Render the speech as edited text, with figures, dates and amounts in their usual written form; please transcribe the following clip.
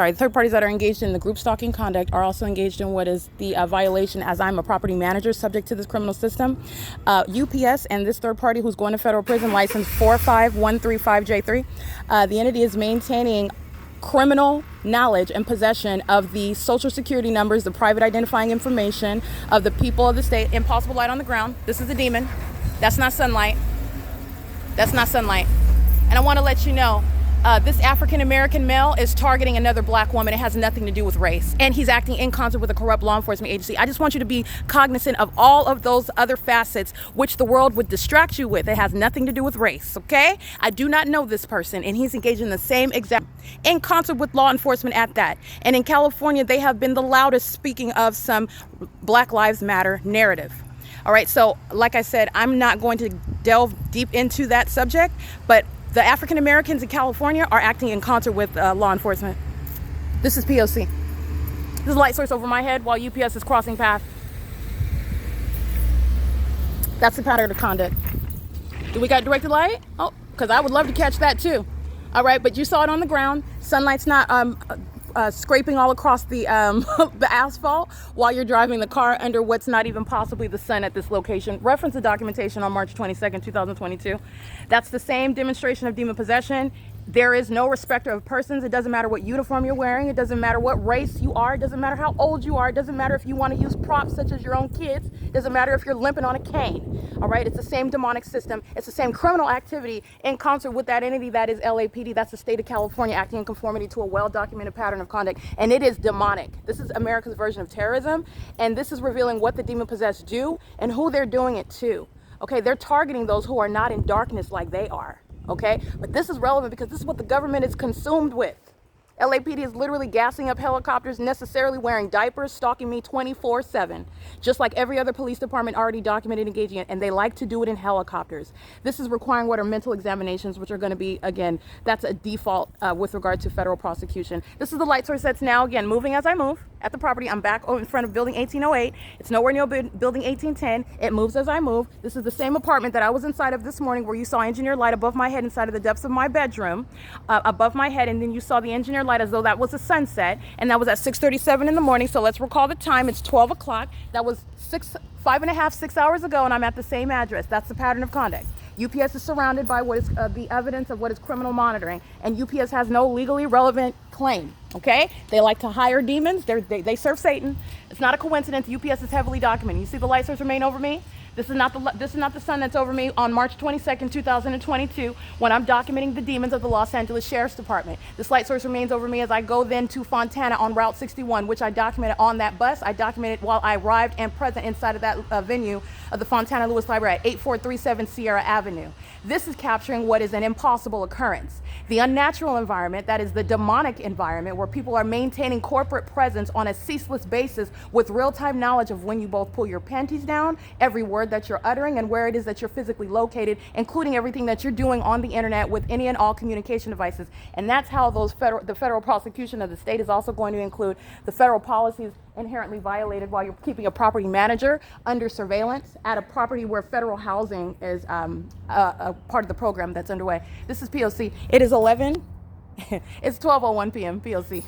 the third parties that are engaged in the group stalking conduct are also engaged in what is the violation, as I'm a property manager subject to this criminal system. UPS and this third party who's going to federal prison, license 45135J3, the entity is maintaining criminal knowledge and possession of the social security numbers, the private identifying information of the people of the state. Impossible light on the ground. This is a demon. That's not sunlight. That's not sunlight. And I want to let you know, this African-American male is targeting another black woman. It has nothing to do with race. And he's acting in concert with a corrupt law enforcement agency. I just want you to be cognizant of all of those other facets which the world would distract you with. It has nothing to do with race, okay? I do not know this person, and he's engaged in the same exact, in concert with law enforcement at that. And in California, they have been the loudest speaking of some Black Lives Matter narrative. All right, so like I said, I'm not going to delve deep into that subject, but the African Americans in California are acting in concert with law enforcement. This is P.O.C. This is a light source over my head while UPS is crossing path. That's the pattern of conduct. Do we got directed light? Oh, because I would love to catch that too. All right, but you saw it on the ground. Sunlight's not scraping all across the the asphalt while you're driving the car under what's not even possibly the sun at this location. Reference the documentation on March 22nd, 2022. That's the same demonstration of demon possession. There is no respecter of persons. It doesn't matter what uniform you're wearing. It doesn't matter what race you are. It doesn't matter how old you are. It doesn't matter if you want to use props such as your own kids. It doesn't matter if you're limping on a cane. All right, it's the same demonic system. It's the same criminal activity in concert with that entity that is LAPD. That's the state of California acting in conformity to a well-documented pattern of conduct, and it is demonic. This is America's version of terrorism, and this is revealing what the demon-possessed do and who they're doing it to. Okay, they're targeting those who are not in darkness like they are. Okay, but this is relevant because this is what the government is consumed with. LAPD is literally gassing up helicopters, necessarily wearing diapers, stalking me 24/7, just like every other police department already documented engaging in, and they like to do it in helicopters. This is requiring what are mental examinations, which are going to be, again, that's a default with regard to federal prosecution. This is the light source that's now, again, moving as I move at the property. I'm back in front of building 1808. It's nowhere near building 1810. It moves as I move. This is the same apartment that I was inside of this morning where you saw engineer light above my head inside of the depths of my bedroom, above my head, and then you saw the engineer light as though that was a sunset, and that was at 6:37 in the morning. So let's recall the time. It's 12 o'clock. That was 6 hours ago, and I'm at the same address. That's the pattern of conduct. UPS is surrounded by what is the evidence of what is criminal monitoring, and UPS has no legally relevant claim. Okay, they like to hire demons. They serve Satan. It's not a coincidence. UPS is heavily documented. You see the light source remain over me. This is not the sun that's over me on March 22nd, 2022, when I'm documenting the demons of the Los Angeles Sheriff's Department. This light source remains over me as I go then to Fontana on Route 61, which I documented on that bus. I documented while I arrived and present inside of that venue of the Fontana Lewis Library at 8437 Sierra Avenue. This is capturing what is an impossible occurrence. The unnatural environment, that is the demonic environment, where people are maintaining corporate presence on a ceaseless basis with real-time knowledge of when you both pull your panties down, every word that you're uttering, and where it is that you're physically located, including everything that you're doing on the internet with any and all communication devices. And that's how the federal prosecution of the state is also going to include the federal policies inherently violated while you're keeping a property manager under surveillance at a property where federal housing is a part of the program that's underway. This is P.O.C. It is 11. It's 12:01 p.m. P.O.C.